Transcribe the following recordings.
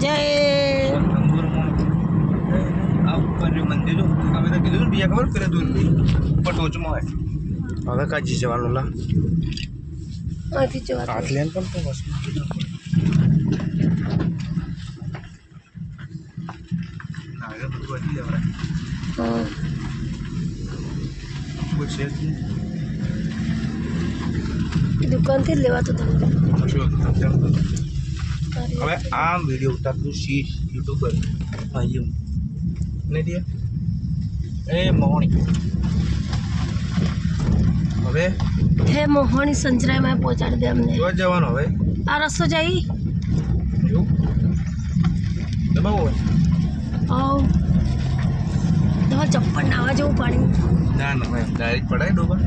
જય આ ઉપર મંદિર જો અમે તો કીધું બીજા ખબર પેલા દૂર ઉપર ટોચમાં હોય હવે કાજી જવાનું લા આથી જવા હાથ લેન પણ તો બસ ના બધું વાંચી લેવાય હા કોઈ છે દુકાનથી જ લેવાતું તમે હવે આ વિડીયો ઉતારતું સી યુટ્યુબર ભાઈઓ નહીં દે એ મોહણી હવે હે મોહણી સંજરામાં પહોંચાડી દે અમને જોવા જવાનું હવે આ રસ્તો જઈ એવું દબાવો આવ તમારે ચપ્પલ નાવા જેવું પાણી ના ના ભાઈ ડાયરેક્ટ પડાય ડોબા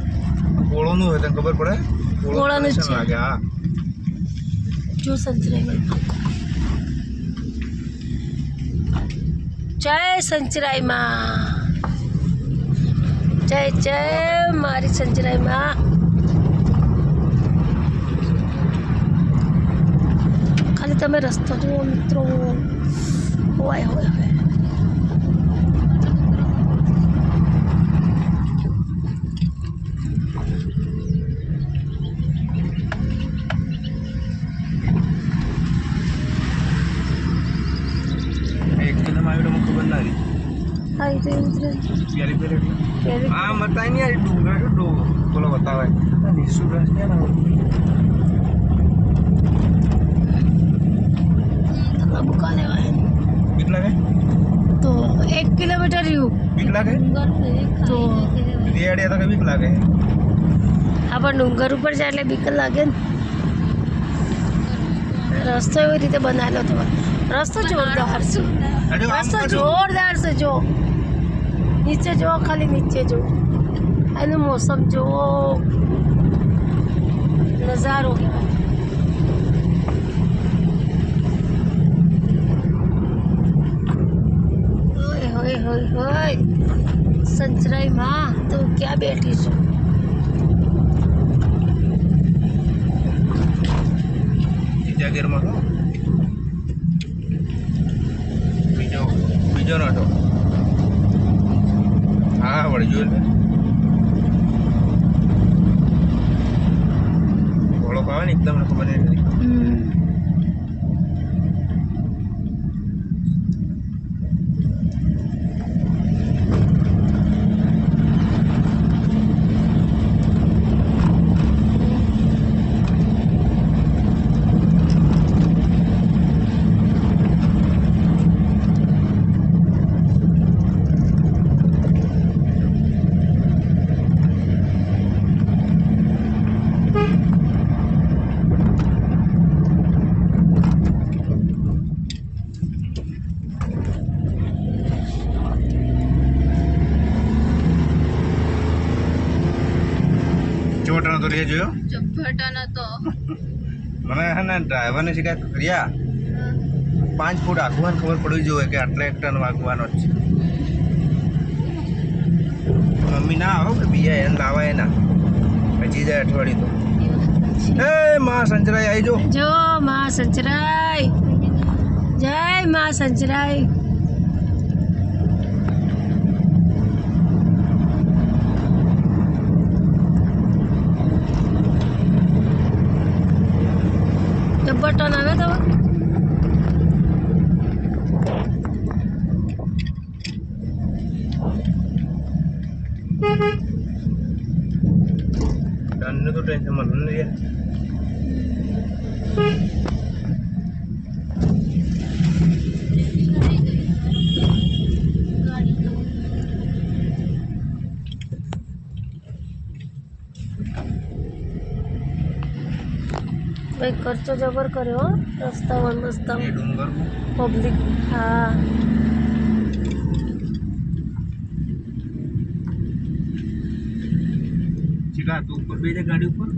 પોળોનું હોય તને ખબર પડે પોળાનું જ છે. લાગે હા જો સંજરામાં જય સંજરાઈમાં જય જય મારી સંજરાઈમાં ખાલી તમે રસ્તો જુઓ મિત્રો હોય હોય હોય એકદમ આવ્યો મને ખબર ના રહી હા એ તો એવું જ રહે. પ્યારી પ્યારી ત્યારે આ મતાય નહીં યાર ડુંગર કે બોલો બતાવે નિશુ રસ ને ના તમારા બુકા લેવા હે બીક લાગે તો 1 કિલોમીટર રહ્યું બીક લાગે તો રેડિયા તો બીક લાગે આપણે ડુંગર ઉપર જાય એટલે બીક લાગે ને રસ્તો એવી રીતે બનાવેલો હતો રસ્તો જોરદાર છે રસ્તો જોરદાર છે જો નીચે જો ખાલી નીચે જો એનું મોસમ જો નજારો હોય હોય હોય હોય સંજરાઈમાં તો ક્યાં બેઠી છું બીજા ગેરમાં તો બીજો નટો હા વળી જોયું ને વળો ખાવા ને એકદમ ખબર નહીં ચોટાનો તો રે જોયો ચપટાના તો મને હે ને ડ્રાઈવરને શિકાયત કર્યા 5 ફૂટ આખું ખબર પડવી જોઈએ કે આટલા એક ટન વાગવાનો જ છે મમ્મી ના આવો કે બીજા એને લાવા એના પછી જાય અઠવાડિયું તો એ માં સંજરાઈ આવી જો માં સંજરાઈ જય માં સંજરાઈ બટન આવે તો ડનનું તો ટેન્શન મને નહીં ભાઈ ખર્ચો જબર કર્યો રસ્તામાં મસ્ત ડુંગર પબ્લિક હા ચીકા તું ઉપર બે ગાડી ઉપર